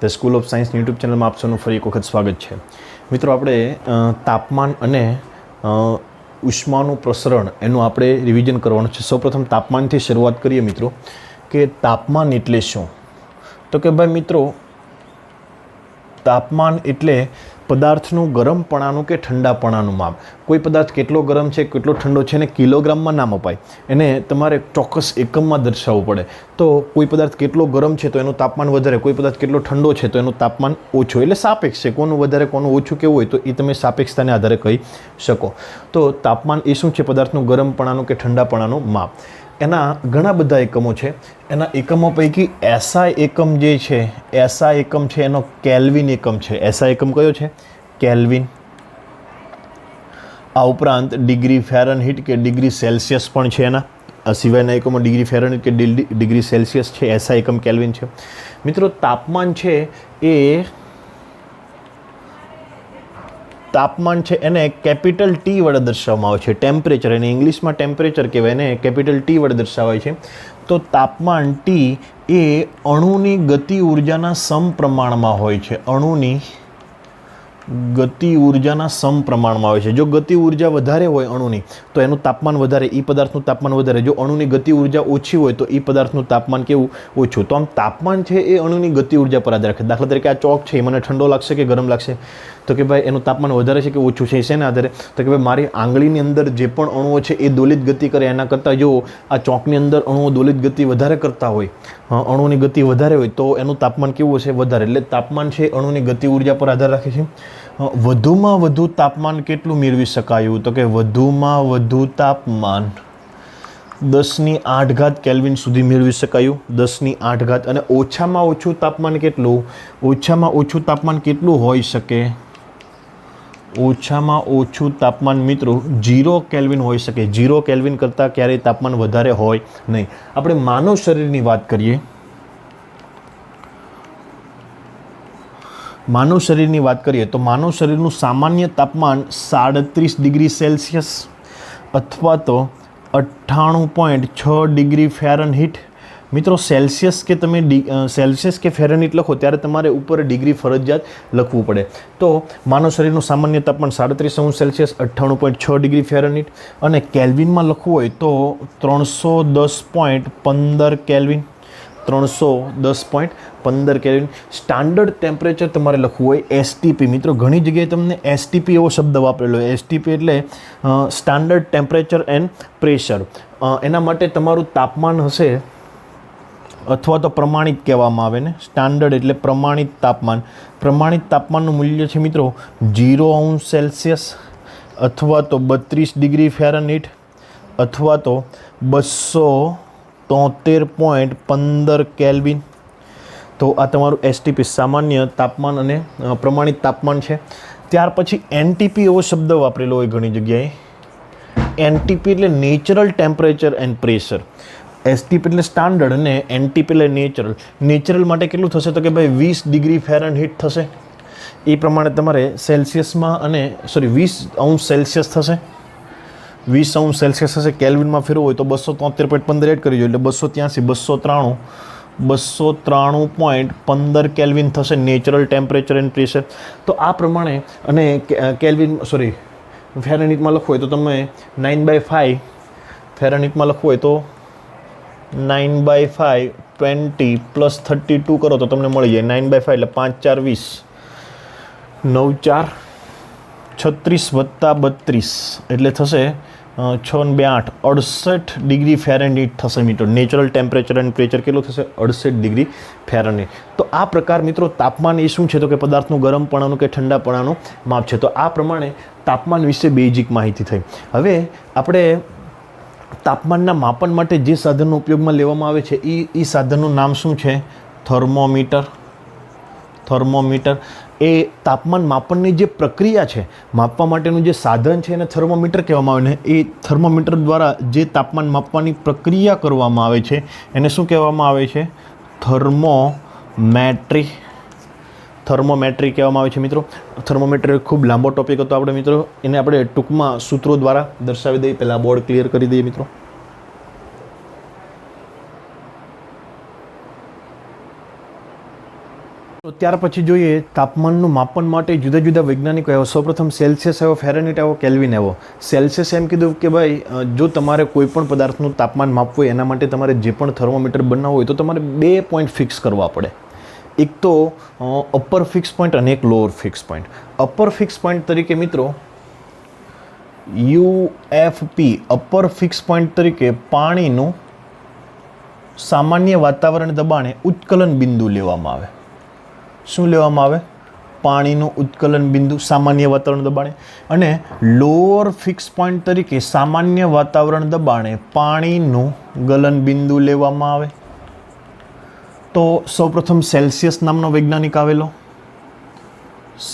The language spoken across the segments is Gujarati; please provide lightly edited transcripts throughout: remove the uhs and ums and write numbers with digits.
The school of science YouTube ચેનલમાં આપ સૌનું ફરી એક વખત સ્વાગત છે. મિત્રો, આપણે તાપમાન અને ઉષ્માનું પ્રસરણ એનું આપણે રિવિઝન કરવાનું છે. સૌપ્રથમ તાપમાનથી શરૂઆત કરીએ મિત્રો, કે તાપમાન એટલે શું? તો કે ભાઈ મિત્રો, તાપમાન એટલે પદાર્થનું ગરમપણાનું કે ઠંડાપણાનું માપ. કોઈ પદાર્થ કેટલો ગરમ છે, કેટલો ઠંડો છે એને કિલોગ્રામમાં ના મપાય, એને તમારે ચોક્કસ એકમમાં દર્શાવવું પડે. તો કોઈ પદાર્થ કેટલો ગરમ છે તો એનું તાપમાન વધારે, કોઈ પદાર્થ કેટલો ઠંડો છે તો એનું તાપમાન ઓછું. એટલે સાપેક્ષ છે, કોનું વધારે કોનું ઓછું કેવું હોય તો એ તમે સાપેક્ષતાને આધારે કહી શકો. તો તાપમાન એ શું છે? પદાર્થનું ગરમપણાનું કે ઠંડાપણાનું માપ. એના ઘણા બધા એકમો છે. એના એકમો પૈકી એસઆઈ એકમ જે છે, એસઆઈ એકમ છે એનો કેલ્વિન એકમ છે. એસઆઈ એકમ કયો છે? કેલ્વિન. આ ઉપરાંત ડિગ્રી ફેરનહીટ કે ડિગ્રી સેલ્સિયસ પણ છે. એના આ સિવાયના એકમો ડિગ્રી ફેરનહીટ કે ડિગ્રી સેલ્સિયસ છે. એસઆઈ એકમ કેલ્વિન છે. મિત્રો, તાપમાન છે એને કેપિટલ ટી વડે દર્શાવવામાં આવે છે. ટેમ્પરેચર, એને ઇંગ્લિશમાં ટેમ્પરેચર કહેવાય, એને કેપિટલ ટી વડે દર્શાવાય છે. તો તાપમાન ટી એ અણુની ગતિ ઉર્જાના સમપ્રમાણમાં હોય છે. અણુની ગતિ ઉર્જાના સમપ્રમાણમાં હોય છે. જો ગતિ ઉર્જા વધારે હોય અણુની તો એનું તાપમાન વધારે, એ પદાર્થનું તાપમાન વધારે. જો અણુની ગતિ ઉર્જા ઓછી હોય તો એ પદાર્થનું તાપમાન કેવું? ઓછું. તો આમ તાપમાન છે એ અણુની ગતિ ઉર્જા પર આધાર રાખે. દાખલા તરીકે આ ચોક છે, એ મને ઠંડો લાગશે કે ગરમ લાગશે? તો કે ભાઈ એનું તાપમાન વધારે છે કે ઓછું છે? શેના આધારે? તો કે ભાઈ મારી આંગળીની અંદર જે પણ અણુઓ છે એ દોલિત ગતિ કરે, એના કરતાં જો આ ચોકની અંદર અણુઓ દોલિત ગતિ વધારે કરતા હોય, અણુની ગતિ વધારે હોય તો એનું તાપમાન કેવું હશે? વધારે. એટલે તાપમાન છે અણુની ગતિ ઉર્જા પર આધાર રાખે છે. વધુમાં વધુ તાપમાન કેટલું મેળવી શકાયું? તો કે વધુમાં વધુ તાપમાન 10⁸ કેલ્વિન સુધી મેળવી શકાયું. 10⁸. અને ઓછામાં ઓછું તાપમાન કેટલું? ઓછામાં ઓછું તાપમાન કેટલું હોઈ શકે? ઓછામાં ઓછું તાપમાન મિત્રો 0 કેલ્વિન હોઈ શકે. 0 કેલ્વિન કરતાં ક્યારેય તાપમાન વધારે હોય નહીં. આપણે માનવ શરીરની વાત કરીએ. માનવ શરીરની વાત કરીએ તો માનવ શરીરનું સામાન્ય તાપમાન 37 ડિગ્રી સેલ્સિયસ અથવા તો 98.6 ડિગ્રી ફેરનહીટ. મિત્રો, સેલ્સિયસ કે તમે સેલ્સિયસ કે ફેરનહીટ લખો ત્યારે તમારે ઉપર ડિગ્રી ફરજિયાત લખવું પડે. તો માનવ શરીરનું સામાન્ય તાપમાન 37°C, 98.6 ડિગ્રી ફેરનહીટ. અને કેલ્વિનમાં લખવું હોય તો 310.15 કેલ્વિન. 310.15 કેલ્વિન. સ્ટાન્ડર્ડ ટેમ્પરેચર તમારે લખવું હોય એસટીપી. મિત્રો, ઘણી જગ્યાએ તમને એસટીપી એવો શબ્દ વાપરેલો હોય. એસટીપી એટલે સ્ટાન્ડર્ડ ટેમ્પરેચર એન્ડ પ્રેશર. એના માટે તમારું તાપમાન હશે, અથવા તો પ્રમાણિત કહેવામાં આવે ને. સ્ટાન્ડર્ડ એટલે પ્રમાણિત તાપમાન. પ્રમાણિત તાપમાનનું મૂલ્ય છે મિત્રો 0°C અથવા તો 32 ડિગ્રી ફેરનહીટ અથવા તો 273.15 કેલ્વિન. તો આ તમારું એસટીપી સામાન્ય તાપમાન અને પ્રમાણિત તાપમાન છે. ત્યાર પછી એનટીપી એવો શબ્દ વાપરેલો હોય ઘણી જગ્યાએ. એનટીપી એટલે natural temperature and pressure. STP એટલે સ્ટાન્ડર્ડ અને એનટીપી એટલે નેચરલ. નેચરલ માટે કેટલું થશે? તો કે ભાઈ 20 ડિગ્રી ફેરનહીટ થશે. એ પ્રમાણે તમારે સેલ્સિયસમાં અને 20°C થશે. 20°C થશે. કેલ્વિનમાં ફેરવું હોય તો 273.15 એડ કરી દો એટલે 293.15 કેલ્વિન થશે નેચરલ ટેમ્પરેચર એન્ડ પ્રેશર. તો આ પ્રમાણે. અને ફેરનહીટમાં લખવું હોય તો તમે 9/5 ફેરનહીટમાં લખવું હોય તો 9/5 20 + 32 કરો તો તમને મળી જાય 9/5 એટલે 5 × 4 = 20, 9 × 4 = 36 + 32 એટલે થશે 6 × 2 = 8, 68 ડિગ્રી ફેરનહીટ થશે મિત્રો. નેચરલ ટેમ્પરેચર એન્ડ પ્રેશર કેટલું થશે? 68 ડિગ્રી ફેરનહીટ. તો આ પ્રકાર મિત્રો તાપમાન એ શું છે? તો કે પદાર્થનું ગરમપણાનું કે ઠંડાપણાનું માપ છે. તો આ પ્રમાણે તાપમાન વિશે બેઝિક માહિતી થઈ. હવે આપણે તાપમાનના માપન માટે જે સાધનનો ઉપયોગમાં લેવામાં આવે છે એ સાધનનું નામ શું છે? થર્મોમીટર. થર્મોમીટર એ તાપમાન માપનની જે પ્રક્રિયા છે, માપવા માટેનું જે સાધન છે એને થર્મોમીટર કહેવામાં આવે ને. એ થર્મોમીટર દ્વારા જે તાપમાન માપવાની પ્રક્રિયા કરવામાં આવે છે એને શું કહેવામાં આવે છે? થર્મોમેટ્રી. થર્મોમેટ્રી કહેવામાં આવે છે મિત્રો. થર્મોમીટર ખૂબ લાંબો ટોપિક હતો આપણે મિત્રો, એને આપણે ટૂંકમાં સૂત્રો દ્વારા દર્શાવી દઈએ. પહેલાં બોર્ડ ક્લિયર કરી દઈએ મિત્રો. તો ત્યાર પછી જોઈએ તાપમાનનું માપન માટે જુદા જુદા વૈજ્ઞાનિકો આવ્યા. સૌપ્રથમ સેલ્સિયસ આવ્યો, ફેરનહીટ આવ્યો, કેલ્વિન આવ્યો. સેલ્સિયસ એમ કીધું કે ભાઈ જો તમારે કોઈ પણ પદાર્થનું તાપમાન માપવું હોય એના માટે તમારે જે પણ થર્મોમીટર બનાવવું હોય તો તમારે 2 પોઈન્ટ ફિક્સ કરવા પડે. એક તો અપર ફિક્સ પોઈન્ટ અને એક lower fix point. Upper fix point તરીકે મિત્રો UFP અપર ફિક્સ પોઈન્ટ તરીકે પાણીનું સામાન્ય વાતાવરણ દબાણે ઉત્કલન બિંદુ લેવામાં આવે. શું લેવામાં આવે? પાણીનું ઉત્કલન બિંદુ સામાન્ય વાતાવરણ દબાણે. અને લોઅર ફિક્સ પોઈન્ટ તરીકે સામાન્ય વાતાવરણ દબાણે પાણીનું ગલન બિંદુ લેવામાં આવે. તો સૌપ્રથમ સેલ્સિયસ નામનો વૈજ્ઞાનિક આવેલો.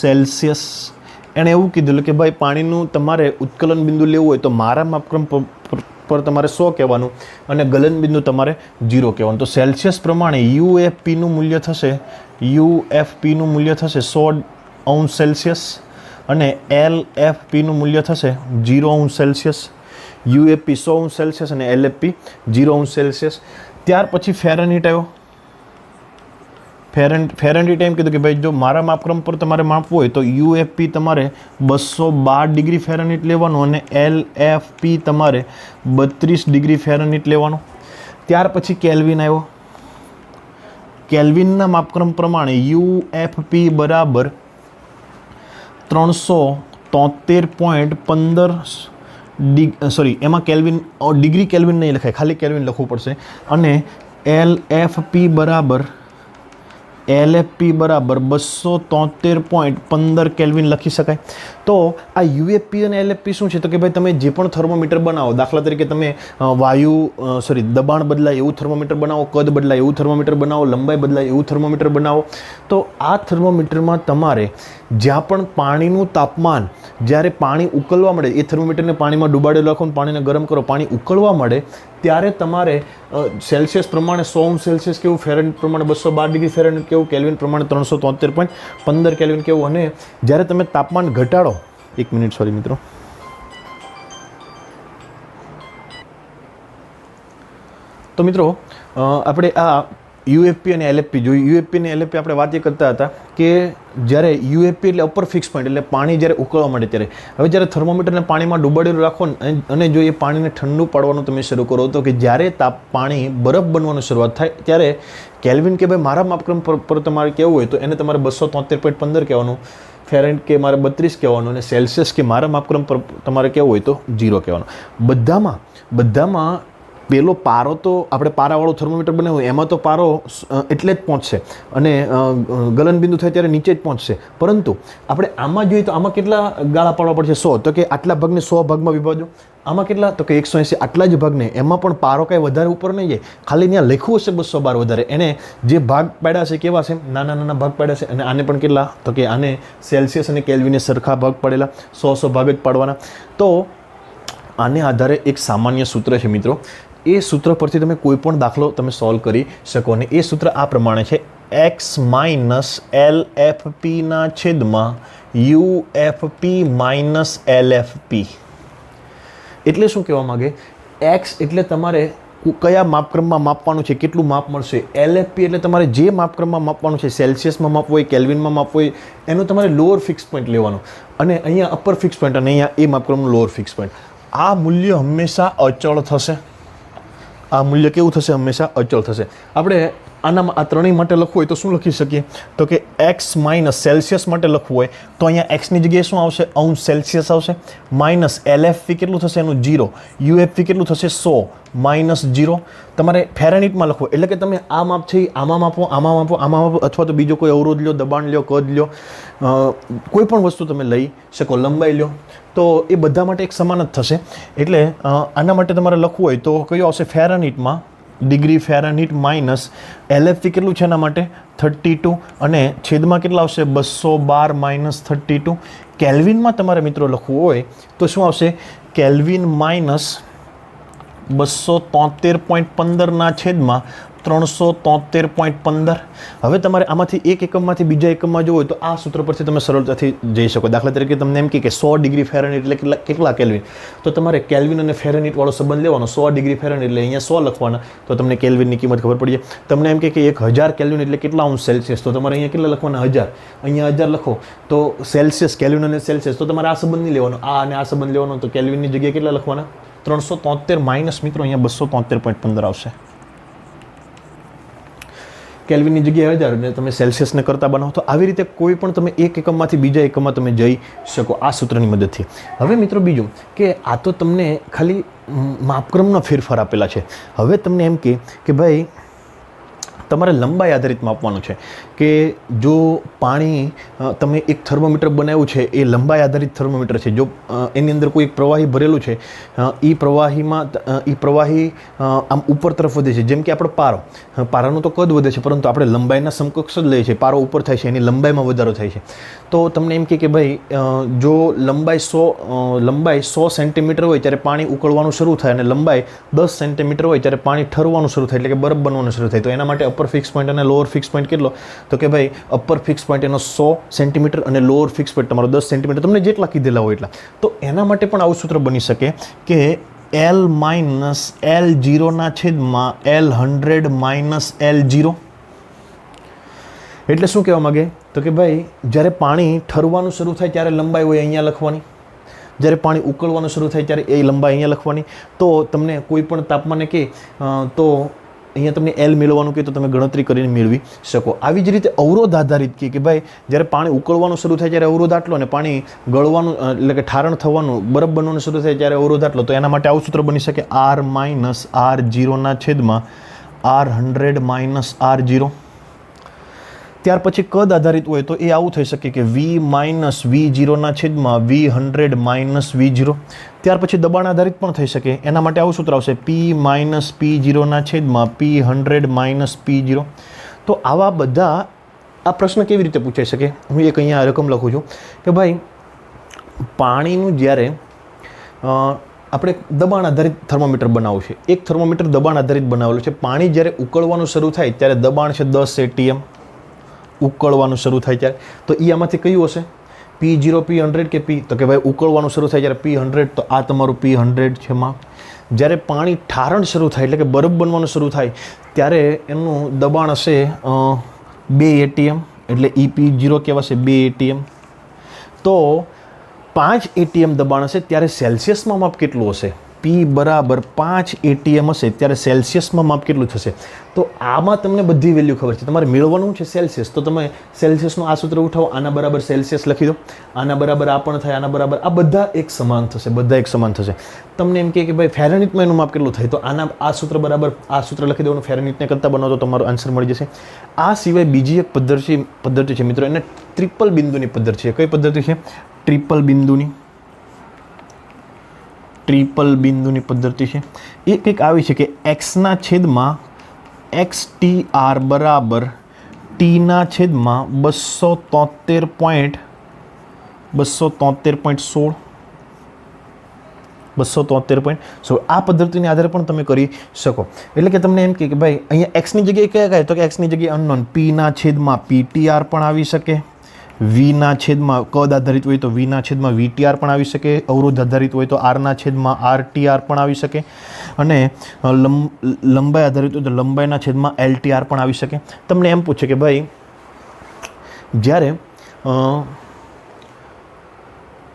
સેલ્સિયસ એણે એવું કીધું કે ભાઈ પાણીનું તમારે ઉત્કલન બિંદુ લેવું હોય તો મારા માપક્રમ પર તમારે 100 કહેવાનું અને ગલન બિંદુ તમારે 0 કહેવાનું. તો સેલ્સિયસ પ્રમાણે UFPનું મૂલ્ય થશે 100° સેલ્સિયસ અને LFPનું મૂલ્ય થશે 0° સેલ્સિયસ. UFP 100° સેલ્સિયસ અને LFP 0° સેલ્સિયસ. ત્યાર પછી ફેરનહીટ આવ્યો. ફેરનહીટ એમ કીધું કે ભાઈ જો મારા માપક્રમ પર તમારે માપવું હોય તો UFP તમારે 212° ફેરનહીટ લેવાનું અને LFP તમારે 32° ફેરનહીટ લેવાનું. ત્યાર પછી કેલ્વિન આવ્યો. કેલ્વિનના માપક્રમ પ્રમાણે UFP બરાબર 373.15 એમાં કેલ્વિન ડિગ્રી કેલ્વિન નહીં લખાય, ખાલી કેલ્વિન લખવું પડશે. અને LFP બરાબર 273.15 કેલ્વિન લખી શકાય. તો આ UFP અને LFP શું છે? તો કે ભાઈ તમે જે પણ થર્મોમીટર બનાવો, દાખલા તરીકે તમે દબાણ બદલાય એવું થર્મોમીટર બનાવો, કદ બદલાય એવું થર્મોમીટર બનાવો, લંબાઈ બદલાય એવું થર્મોમીટર બનાવો. તો આ થર્મોમીટરમાં તમારે જ્યાં પણ પાણીનું તાપમાન, જ્યારે પાણી ઉકળવા મળે, એ થર્મોમીટરને પાણીમાં ડુબાડેલું રાખો, પાણીને ગરમ કરો, પાણી ઉકળવા મળે ત્યારે તમારે સેલ્સિયસ પ્રમાણે 100° સેલ્સિયસ કેવું, ફેરનહીટ પ્રમાણે 212° ફેરનહીટ કેવું, કેલ્વિન પ્રમાણે 373.15 કેલ્વિન કેવું. અને જ્યારે તમે તાપમાન ઘટાડો, 1 મિનિટ સોરી મિત્રો, તો મિત્રો આપણે આ UFP અને LFP જોયું. UFP અને LFP આપણે વાત એ કરતા હતા કે જ્યારે UFP એટલે અપર ફિક્સ પોઈન્ટ, એટલે પાણી જ્યારે ઉકળવા માટે ત્યારે. હવે જ્યારે થર્મોમીટરને પાણીમાં ડૂબાડેલું રાખો અને જો એ પાણીને ઠંડુ પાડવાનું તમે શરૂ કરો તો કે જ્યારે પાણી બરફ બનવાનું શરૂઆત થાય ત્યારે કેલ્વિન કે ભાઈ મારા માપક્રમ પર તમારે કહેવું હોય તો એને તમારે 273.15 કહેવાનું, ફેરનહીટ કે મારે 32 કહેવાનું, અને સેલ્સિયસ કે મારા માપક્રમ પર તમારે કહેવું હોય તો 0 કહેવાનું. બધામાં પેલો પારો તો આપણે પારાવાળું થર્મોમીટર બનાવ્યું એમાં તો પારો એટલે જ પહોંચશે અને ગલન બિંદુ થાય ત્યારે નીચે જ પહોંચશે. પરંતુ આપણે આમાં જોઈએ તો આમાં કેટલા ગાળા પાડવા પડશે? 100. તો કે આટલા ભાગને 100 ભાગમાં વિભાજો. આમાં કેટલા? તો કે 180. આટલા જ ભાગને, એમાં પણ પારો કાંઈ વધારે ઉપર નહીં જાય, ખાલી ત્યાં લખ્યું હશે 212 વધારે. એને જે ભાગ પાડ્યા છે કેવા છે? નાના નાના ભાગ પાડ્યા છે. અને આને પણ કેટલા? તો કે આને સેલ્સિયસ અને કેલ્વિને સરખા ભાગ પાડેલા, 100 ભાગ જ પાડવાના. તો આને આધારે એક સામાન્ય સૂત્ર છે મિત્રો. એ સૂત્ર પરથી તમે કોઈ પણ દાખલો તમે સોલ્વ કરી શકો. અને એ સૂત્ર આ પ્રમાણે છે: x - LFP ના છેદમાં UFP - LFP. એટલે શું કહેવા માગે? x એટલે તમારે કયા માપક્રમમાં માપવાનું છે, કેટલું માપ મળશે. LFP એટલે તમારે જે માપક્રમમાં માપવાનું છે, સેલ્સિયસમાં માપવું હોય, કેલ્વિનમાં માપવું હોય, એનું તમારે લોઅર ફિક્સ પોઈન્ટ લેવાનું. અને અહીંયા અપર ફિક્સ પોઈન્ટ અને અહીંયા એ માપક્રમનું લોઅર ફિક્સ પોઈન્ટ. આ મૂલ્ય હંમેશા અચળ થશે. આ મૂલ્ય કેવું થશે? હંમેશા અચળ થશે. આપણે આનામાં આ ત્રણેય માટે લખવું હોય તો શું લખી શકીએ? તો કે x - સેલ્સિયસ માટે લખવું હોય તો અહીંયા એક્સની જગ્યાએ શું આવશે? અંશ સેલ્સિયસ આવશે. માઇનસ LFP કેટલું થશે? એનું 0. UFP કેટલું થશે? 100 - 0. તમારે ફેરનહીટમાં લખવું એટલે કે તમે આ માપ છે આમાં માપો, આમાં માપો, આમાં માપો, અથવા તો બીજો કોઈ અવરોધ લ્યો, દબાણ લ્યો, કદ લ્યો, કોઈ પણ વસ્તુ તમે લઈ શકો, લંબાઈ લ્યો, તો એ બધા માટે એક સમાન જ થશે. એટલે આના માટે તમારે લખવું હોય તો કયું આવશે? ફેરનહીટમાં ડિગ્રી ફેરનહીટ માઇનસ LFP કેટલું છે એના માટે? 32. અને છેદમાં કેટલા આવશે? 212 - 32. કેલ્વિનમાં તમારે મિત્રો લખવું હોય તો શું આવશે? કેલ્વિન - 273.15 ના છેદમાં 373.15. હવે તમારે આમાંથી એક એકમમાંથી બીજા એકમમાં જવું હોય તો આ સૂત્ર પરથી તમે સરળતાથી જઈ શકો. દાખલા તરીકે તમને એમ કે 100 ડિગ્રી ફેરનહીટ એટલે કેટલા કેલ્વિન, તો તમારે કેલ્વિન અને ફેરનહીટ વાળો સંબંધ લેવાનો. 100 ડિગ્રી ફેરનહીટ એટલે અહીંયા 100 લખવાના, તો તમને કેલ્વિનની કિંમત ખબર પડી જાય. તમને એમ કે 1000 કેલ્વિન એટલે કેટલા અંશ સેલ્સિયસ, તો તમારે અહીંયા કેટલા લખવાના 1000, અહીંયા 1000 લખો તો સેલ્સિયસ, કેલ્વિન અને સેલ્સિયસ, તો તમારે આ સંબંધ નહીં લેવાનો, આ અને આ સંબંધ લેવાનો. તો કેલ્વિનની જગ્યાએ કેટલા લખવાના 373 માઇનસ મિત્રો અહીંયા 273.15 આવશે. કેલ્વિનની જગ્યાએ 1000 અને તમે સેલ્સિયસને કરતા બનાવો. તો આવી રીતે કોઈ પણ તમે એક એકમમાંથી બીજા એકમમાં તમે જઈ શકો આ સૂત્રની મદદથી. હવે મિત્રો બીજું કે આ તો તમને ખાલી માપક્રમનો ફેરફાર આપેલા છે. હવે તમને એમ કે ભાઈ તમારે લંબાઈ આધારિત માપવાનું છે કે જો પાણી તમે એક થર્મોમીટર બનાવ્યું છે એ લંબાઈ આધારિત થર્મોમીટર છે. જો એની અંદર કોઈ એક પ્રવાહી ભરેલું છે, એ પ્રવાહી આમ ઉપર તરફ વધે છે. જેમ કે આપણો પારાનું તો કદ વધે છે, પરંતુ આપણે લંબાઈના સમકક્ષ જ લઈએ છીએ. પારો ઉપર થાય છે, એની લંબાઈમાં વધારો થાય છે. તો તમને એમ કે ભાઈ જો લંબાઈ 100 સેન્ટીમીટર હોય ત્યારે પાણી ઉકળવાનું શરૂ થાય અને લંબાઈ 10 સેન્ટીમીટર હોય ત્યારે પાણી ઠરવાનું શરૂ થાય, એટલે કે બરફ બનવાનું શરૂ થાય. તો એના માટે અપર ફિક્સ પોઈન્ટ અને લોઅર ફિક્સ પોઈન્ટ કેટલો, તો કે ભાઈ અપર ફિક્સ પોઈન્ટ એનો 100 સેન્ટીમીટર અને લોઅર ફિક્સ પોઈન્ટ તમારો 10 સેન્ટીમીટર, તમને જેટલા કીધેલા હોય એટલા. તો એના માટે પણ આવું સૂત્ર બની શકે કે L માઇનસ L0 ના છેદમાં L100 માઇનસ L0. એટલે શું કહેવા માગે, તો કે ભાઈ જ્યારે પાણી ઠરવાનું શરૂ થાય ત્યારે લંબાઈ હોય અહીંયા લખવાની, જ્યારે પાણી ઉકળવાનું શરૂ થાય ત્યારે એ લંબાઈ અહીંયા લખવાની. તો તમને કોઈ પણ તાપમાને કે તો અહીંયા તમને L મેળવવાનું કે તો તમે ગણતરી કરીને મેળવી શકો. આવી જ રીતે અવરોધ આધારિત કે ભાઈ જ્યારે પાણી ઉકળવાનું શરૂ થાય ત્યારે અવરોધ આટલો અને પાણી ગળવાનું એટલે કે ઠારણ થવાનું બરફ બનવાનું શરૂ થાય ત્યારે અવરોધ આટલો. તો એના માટે આવું સૂત્ર બની શકે R માઇનસ R0 ના છેદમાં R100 માઇનસ R0. ત્યાર પછી કદ આધારિત હોય તો એ આવું થઈ શકે કે V માઇનસ V0 ના છેદમાં V100 માઇનસ V0. ત્યાર પછી દબાણ આધારિત પણ થઈ શકે. એના માટે આવું સૂત્ર આવશે P માઇનસ P0 ના છેદમાં P100 માઇનસ P0. તો આવા બધા આ પ્રશ્ન કેવી રીતે પૂછાઈ શકે, હું એક અહીંયા રકમ લખું છું કે ભાઈ પાણીનું જ્યારે આપણે દબાણ આધારિત થર્મોમીટર બનાવવું છે. એક થર્મોમીટર દબાણ આધારિત બનાવેલું છે. પાણી જ્યારે ઉકળવાનું શરૂ થાય ત્યારે દબાણ છે 10 atm ઉકળવાનું શરૂ થાય ત્યારે. તો એ આમાંથી કયું હશે, P0 P100 કે P, તો કે ભાઈ ઉકળવાનું શરૂ થાય ત્યારે P100, તો આ તમારું P100 છે માપ. જ્યારે પાણી ઠારણ શરૂ થાય એટલે કે બરફ બનવાનું શરૂ થાય ત્યારે એનું દબાણ હશે 2 atm, એટલે EP0 કહેવાશે 2 atm. તો 5 atm દબાણ હશે ત્યારે સેલ્સિયસમાં માપ કેટલું હશે, P બરાબર 5 atm હશે ત્યારે સેલ્સિયસમાં માપ કેટલું થશે. તો આમાં તમને બધી વેલ્યુ ખબર છે, તમારે મેળવવાનું છે સેલ્સિયસ. તો તમે સેલ્સિયસનું આ સૂત્ર ઉઠાવો, આના બરાબર સેલ્સિયસ લખી દો, આના બરાબર આ પણ થાય, આના બરાબર આ બધા એક સમાન થશે, બધા એક સમાન થશે. તમને એમ કે ભાઈ ફેરનહીટમાં એનું માપ કેટલું થાય, તો આના આ સૂત્ર બરાબર આ સૂત્ર લખી દેવાનું, ફેરનહીટને કરતાં બનાવો તો તમારો આન્સર મળી જશે. આ સિવાય બીજી એક પદ્ધતિ છે મિત્રો, એને ટ્રિપલ બિંદુની પદ્ધતિ છે. કઈ પદ્ધતિ છે, ટ્રિપલ બિંદુની પદ્ધતિ છે. એ કંઈક આવી છે કે એક્સના છેદમાં XTR બરાબર ટીના છેદમાં 273.16 આ પદ્ધતિને આધારે પણ તમે કરી શકો. એટલે કે તમને એમ કે ભાઈ અહીંયા એક્સની જગ્યાએ કયા કયા, તો કે એક્સની જગ્યાએ અનનોન, પીના છેદમાં PTR પણ આવી શકે, વીના છેદમાં કદ આધારિત હોય તો વીના છેદમાં VTR પણ આવી શકે, અવરોધ આધારિત હોય તો આરના છેદમાં RTR પણ આવી શકે, અને લંબાઈ આધારિત હોય તો લંબાઈના છેદમાં LTR પણ આવી શકે. તમને એમ પૂછે કે ભાઈ જ્યારે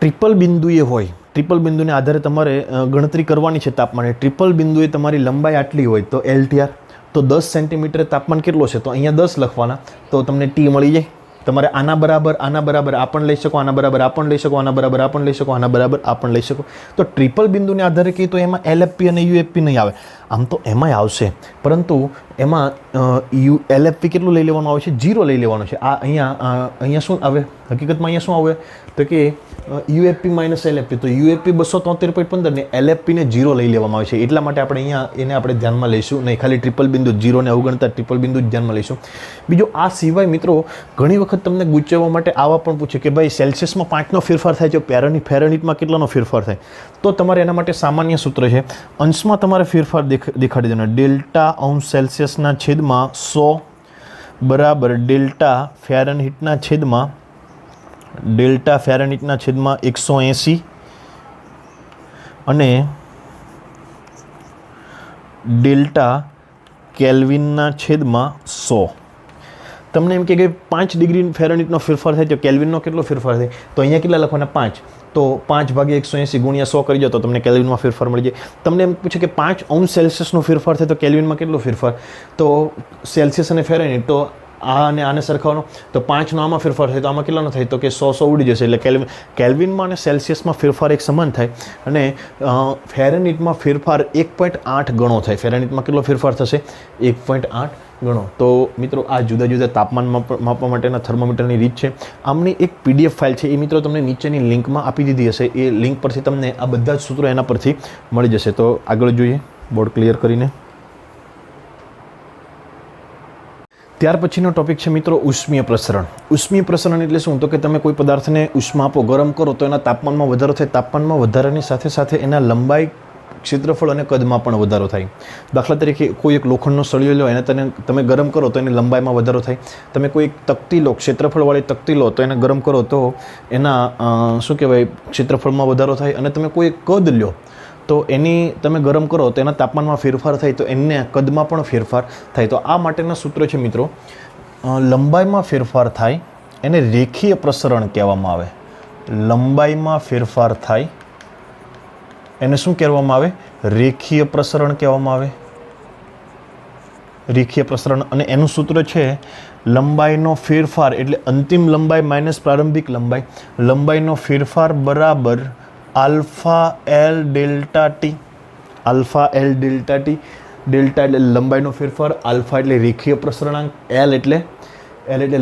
ટ્રિપલ બિંદુએ હોય, ટ્રિપલ બિંદુને આધારે તમારે ગણતરી કરવાની છે તાપમાને. ટ્રિપલ બિંદુએ તમારી લંબાઈ આટલી હોય તો LTR, તો 10 સેન્ટીમીટર તાપમાન કેટલો છે, તો અહીંયા 10 લખવાના, તો તમને T મળી જાય. તમારે આના બરાબર આ પણ લઈ શકો, આના બરાબર આ પણ લઈ શકો, આના બરાબર આ પણ લઈ શકો, આના બરાબર આ પણ લઈ શકો. તો ટ્રિપલ બિંદુને આધારે કહીએ તો એમાં LFP અને UFP નહીં આવે. આમ તો એમાંય આવશે, પરંતુ એમાં LFP કેટલું લઈ લેવાનું આવે છે, 0 લઈ લેવાનું છે. આ અહીંયા શું આવે, હકીકતમાં અહીંયા શું આવે તો કે UFP માઇનસ LFP. તો UFP 273.15 ને LFP ને 0 લઈ લેવામાં આવે છે. એટલા માટે આપણે અહીંયા એને આપણે ધ્યાનમાં લઈશું નહીં, ખાલી ટ્રિપલ બિંદુ 0 ને અવગણતા ટ્રિપલ બિંદુ જ ધ્યાનમાં લઈશું. બીજું આ સિવાય મિત્રો ઘણી વખત તમને ગુચવવા માટે આવા પણ પૂછે કે ભાઈ સેલ્સિયસમાં 5નો ફેરફાર થાય છે, ફેરનહીટમાં કેટલાનો ફેરફાર થાય. તો તમારે એના માટે સામાન્ય સૂત્ર છે, અંશમાં તમારે ફેરફાર દેખાડી દેવાના. ડેલ્ટા અંશ સેલ્સિયસના છેદમાં 100 બરાબર ડેલ્ટા ફેરનહીટના છેદમાં 180 અને ડેલ્ટા કેલ્વિનના છેદમાં 100. તમને એમ કે 5 ડિગ્રી ફેરનહીટનો ફેરફાર થાય તો કેલ્વિનનો કેટલો ફેરફાર થાય? તો અહીંયા કેટલા લખવાના? 5. તો 5 ભાગ્યા 180 ગુણ્યા 100 કરી દો તો તમને કેલ્વિનમાં ફેરફાર મળી જાય. તમને એમ પૂછે કે 5 અંશ સેલ્સિયસનો ફેરફાર થાય તો કેલ્વિનમાં કેટલો ફેરફાર? તો સેલ્સિયસ અને ફેરનહીટ, તો આ અને આને સરખાવવાનો, તો 5નો આમાં ફેરફાર થાય તો આમાં કેટલાનો થાય? તો કે 100 ઉડી જશે. એટલે કેલ્વિનમાં અને સેલ્સિયસમાં ફેરફાર એક સમાન થાય અને ફેરનહીટમાં ફેરફાર 1.8 ગણો થાય. ફેરનહીટમાં કેટલો ફેરફાર થશે? 1.8 ગણો. તો મિત્રો આ જુદા જુદા તાપમાન માપવા માટેના થર્મોમીટરની રીત છે. આમની એક PDF ફાઇલ છે, એ મિત્રો તમને નીચેની લિંકમાં આપી દીધી હશે. એ લિંક પરથી તમને આ બધા જ સૂત્રો એના પરથી મળી જશે. તો આગળ જોઈએ બોર્ડ ક્લિયર કરીને. ત્યાર પછીનો ટોપિક છે મિત્રો ઉષ્મીય પ્રસરણ. ઉષ્મીય પ્રસરણ એટલે શું? તો કે તમે કોઈ પદાર્થને ઉષ્મા આપો, ગરમ કરો તો એના તાપમાનમાં વધારો થાય. તાપમાનમાં વધારાની સાથે સાથે એના લંબાઈ, ક્ષેત્રફળ અને કદમાં પણ વધારો થાય. દાખલા તરીકે કોઈ એક લોખંડનો સળિયો લો, એને તમે ગરમ કરો તો એની લંબાઈમાં વધારો થાય. તમે કોઈ એક તકતી લો, ક્ષેત્રફળવાળી તકતી લો તો એને ગરમ કરો તો એના શું કહેવાય, ક્ષેત્રફળમાં વધારો થાય. અને તમે કોઈ એક કદ લો તો એની તમે ગરમ કરો તો એના તાપમાનમાં ફેરફાર થાય, તો એને કદમાં પણ ફેરફાર થાય. તો આ માટેના સૂત્રો છે મિત્રો. લંબાઈમાં ફેરફાર થાય એને રેખીય પ્રસરણ કહેવામાં આવે. લંબાઈમાં ફેરફાર થાય એને શું કહેવામાં આવે? રેખીય પ્રસરણ કહેવામાં આવે. રેખીય પ્રસરણ. અને એનું સૂત્ર છે લંબાઈનો ફેરફાર એટલે અંતિમ લંબાઈ માઇનસ પ્રારંભિક લંબાઈ. લંબાઈનો ફેરફાર બરાબર alpha L delta T. Alpha L delta T. Delta એટલે લંબાઈનો ફેરફાર, આલ્ફા એટલે રેખીય પ્રસરણાંક, એલ એટલે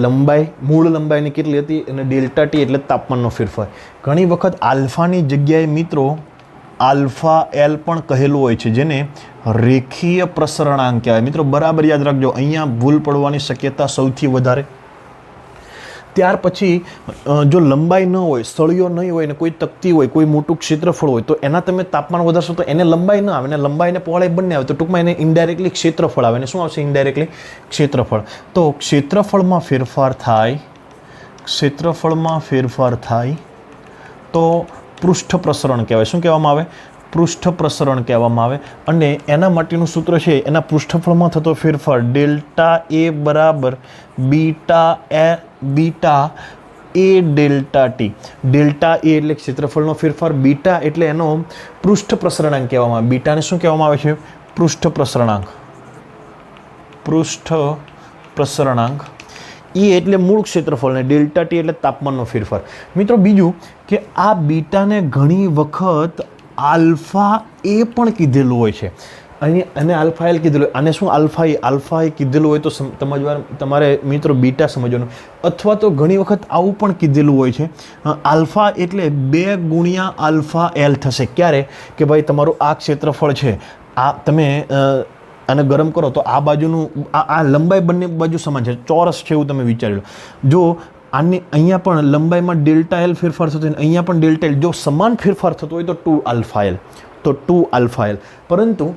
લંબાઈ, મૂળ લંબાઈની કેટલી હતી, અને ડેલ્ટા ટી એટલે તાપમાનનો ફેરફાર. ઘણી વખત આલ્ફાની જગ્યાએ મિત્રો આલ્ફા એલ પણ કહેલું હોય છે, જેને રેખીય પ્રસરણાંક કહેવાય. મિત્રો બરાબર યાદ રાખજો, અહીંયા ભૂલ પડવાની શક્યતા સૌથી વધારે. ત્યાર પછી જો લંબાઈ ન હોય, સળિયો નહીં હોય ને કોઈ તકતી હોય, કોઈ મોટું ક્ષેત્રફળ હોય, તો એના તમે તાપમાન વધારશો તો એને લંબાઈ ન આવે, ને લંબાઈ અને પહોળાઈ બંને આવે, તો ટૂંકમાં એને ઇનડાયરેક્ટલી ક્ષેત્રફળ આવે. ને શું આવશે? ઇનડાયરેક્ટલી ક્ષેત્રફળ. તો ક્ષેત્રફળમાં ફેરફાર થાય, ક્ષેત્રફળમાં ફેરફાર થાય તો પૃષ્ઠ પ્રસરણ કહેવાય. શું કહેવામાં આવે? પૃષ્ઠ પ્રસરણ કહેવામાં આવે. અને એના માટેનું સૂત્ર છે, એના પૃષ્ઠફળમાં થતો ફેરફાર ડેલ્ટા એ બરાબર બીટા એ ડેલ્ટા ટી. ડેલ્ટા એ એટલે ક્ષેત્રફળનો ફેરફાર, બીટા એટલે એનો પૃષ્ઠ પ્રસરણાંક કહેવામાં આવે. બીટાને શું કહેવામાં આવે છે? પૃષ્ઠ પ્રસરણાંક. પૃષ્ઠ પ્રસરણાંક. એ એટલે મૂળ ક્ષેત્રફળ ને ડેલ્ટા ટી એટલે તાપમાનનો ફેરફાર. મિત્રો બીજું કે આ બીટાને ઘણી વખત આલ્ફા એ પણ કીધેલું હોય છે, અને આલ્ફા એલ કીધેલું. આને શું આલ્ફા એ કીધેલું હોય તો તમારે મિત્રો બીટા સમજવાનું. અથવા તો ઘણી વખત આવું પણ કીધેલું હોય છે, આલ્ફા એટલે 2 ગુણ્યા આલ્ફા એલ થશે. ક્યારે? કે ભાઈ તમારું આ ક્ષેત્રફળ છે, આ તમે અને ગરમ કરો તો આ બાજુનું આ લંબાઈ બંને બાજુ સમાન છે, ચોરસ છે એવું તમે વિચારી લો. જો આની અહીંયા પણ લંબાઈમાં ડેલ્ટા એલ ફેરફાર થતો હોય, અહીંયા પણ ડેલ્ટા એલ, જો સમાન ફેરફાર થતો હોય તો 2 આલ્ફા એલ, તો 2 આલ્ફા એલ. પરંતુ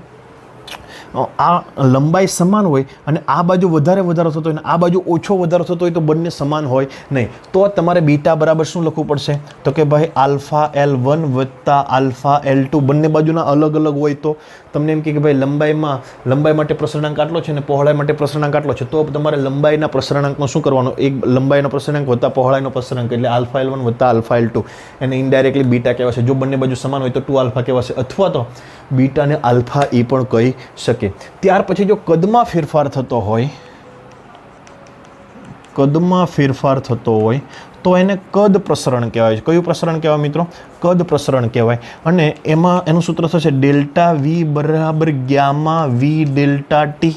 આ લંબાઈ સમાન હોય અને આ બાજુ વધારે વધારો થતો હોય અને આ બાજુ ઓછો વધારો થતો હોય તો બંને સમાન હોય નહીં. તો તમારે બીટા બરાબર શું લખવું પડશે? તો કે ભાઈ આલ્ફા L1 વત્તા આલ્ફા L2. બંને બાજુના અલગ અલગ હોય તો તમને એમ કે ભાઈ લંબાઈ માટે પ્રસરણાંક આટલો છે અને પહોળાઈ માટે પ્રસરણાંક આટલો છે, તો તમારે લંબાઈના પ્રસરણાંકમાં શું કરવાનું? એક લંબાઈનો પ્રસરણાંક વત્તા પહોળાઈનો પ્રસરણાંક એટલે આલ્ફા L1 વત્તા આલ્ફા L2, એને ઇનડાયરેક્ટલી બીટા કહેવાશે. જો બંને બાજુ સમાન હોય તો 2 આલ્ફા કહેવાશે, અથવા તો બીટાને આલ્ફા એ પણ કહી શકે. ત્યાર પછી જો કદમાં ફેરફાર થતો હોય, તો એને કદ પ્રસરણ કહેવાય છે. કયું પ્રસરણ કહેવાય મિત્રો? કદ પ્રસરણ કહેવાય. અને એનું સૂત્ર થશે ડેલ્ટા વી બરાબર gamma V delta T.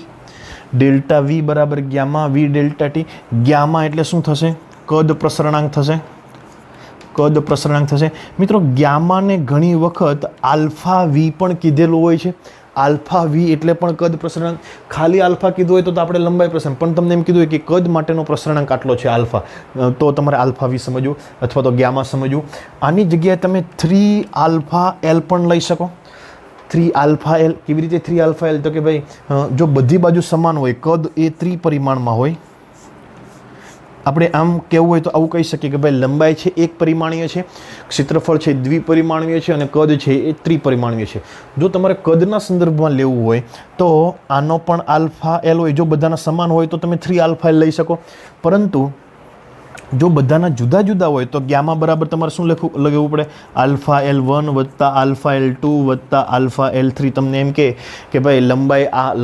Delta V બરાબર ગ્યામા વી ડેલ્ટા ટી. ગ્યામા એટલે શું થશે? કદ પ્રસરણાંક થશે. કદ પ્રસરણાંક થશે. મિત્રો ગ્યામાને ઘણી વખત આલ્ફા વી પણ કીધેલું હોય છે. આલ્ફા વી એટલે પણ કદ પ્રસરણાંક. ખાલી આલ્ફા કીધું હોય તો આપણે લંબાઈ પ્રસરણ, પણ તમને એમ કીધું હોય કે કદ માટેનો પ્રસરણાંક આટલો છે આલ્ફા, તો તમારે આલ્ફા વી સમજવું અથવા તો ગ્યામા સમજવું. આની જગ્યાએ તમે 3 આલ્ફા એલ પણ લઈ શકો. 3 આલ્ફા એલ. કેવી રીતે 3 આલ્ફા એલ? તો કે ભાઈ જો બધી બાજુ સમાન હોય, કદ એ ત્રિપરિમાણમાં હોય. આપણે આમ કહેવું હોય તો આવું કહી શકીએ કે ભાઈ લંબાઈ છે એક પરિમાણીય છે, ક્ષેત્રફળ છે દ્વિપરિમાણીય છે અને કદ છે એ ત્રિપરિમાણીય છે. જો તમારે કદના સંદર્ભમાં લેવું હોય તો આનો પણ આલ્ફા એલ હોય. જો બધાના સમાન હોય તો તમે 3 આલ્ફા એલ લઈ શકો, પરંતુ જો બધાના જુદા જુદા હોય તો ગામા બરાબર તમારે શું લખવું પડે? આલ્ફા એલ 1 વત્તા આલ્ફા એલ 2 વત્તા આલ્ફા એલ 3. તમને એમ કે ભાઈ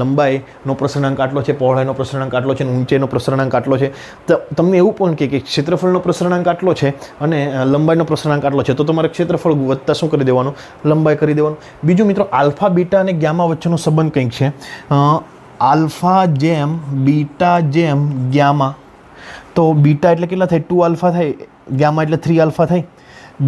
લંબાઈનો પ્રસરણાંક આટલો છે, પહોળાઈનો પ્રસરણાંક આટલો છે અને ઊંચાઈનો પ્રસરણાંક આટલો છે. તો તમને એવું પણ કે ક્ષેત્રફળનો પ્રસરણાંક આટલો છે અને લંબાઈનો પ્રસરણાંક આટલો છે, તો તમારે ક્ષેત્રફળ વત્તા શું કરી દેવાનું? લંબાઈ કરી દેવાનું. બીજું મિત્રો, આલ્ફા બીટા અને ગામા વચ્ચેનો સંબંધ કંઈક છે. આલ્ફા જેમ બીટા જેમ ગામા. તો બીટા એટલે કેટલા થાય? 2 આલ્ફા થાય. ગામા એટલે 3 આલ્ફા થાય.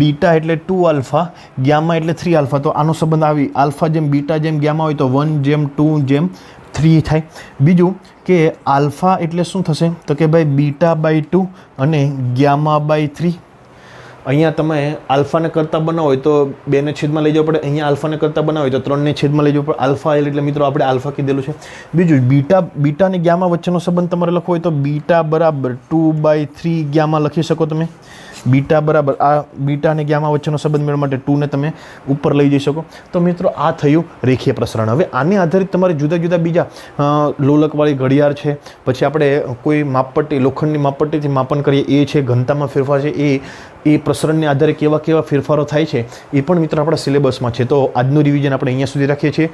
બીટા એટલે 2 આલ્ફા, ગામા એટલે 3 આલ્ફા. તો આનો સંબંધ આવી આલ્ફા જેમ બીટા જેમ ગામા હોય તો 1:2:3 થાય. બીજું કે આલ્ફા એટલે શું થશે? તો કે ભાઈ બીટા/2 અને ગામા/3. અહીંયા તમે આલ્ફાને કરતા બનાવો હોય તો 2ને છેદમાં લઈ જવું પડે. અહીંયા આલ્ફાને કરતા બનાવો હોય તો 3ને છેદમાં લઈ જવું પડે. આલ્ફા એલ એટલે મિત્રો આપણે આલ્ફા કીધેલું છે. બીજું બીટા અને ગામા વચ્ચેનો સંબંધ તમારે લખવો હોય તો બીટા બરાબર 2/3 ગામા લખી શકો તમે. બીટા બરાબર આ બીટા અને ગામા વચ્ચેનો સંબંધ મેળવવા માટે 2ને તમે ઉપર લઈ જઈ શકો. તો મિત્રો આ થયું રેખીય પ્રસરણ. હવે આને આધારિત તમારે જુદા જુદા બીજા લોલકવાળી ઘડિયાળ છે, પછી આપણે કોઈ માપપટ્ટી, લોખંડની માપપટ્ટીથી માપન કરીએ એ છે, ઘનતામાં ફેરફાર છે, એ પ્રસરણને આધારે કેવા કેવા ફેરફારો થાય છે એ પણ મિત્રો આપણા સિલેબસમાં છે. તો આજનું રિવિઝન આપણે અહીંયા સુધી રાખીએ છીએ.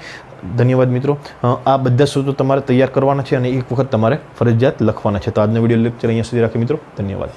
ધન્યવાદ મિત્રો. આ બધા સૂત્રો તમારે તૈયાર કરવાના છે અને એક વખત તમારે ફરજિયાત લખવાના છે. તો આજનો વિડીયો લેક્ચર અહીંયા સુધી રાખીએ મિત્રો. ધન્યવાદ.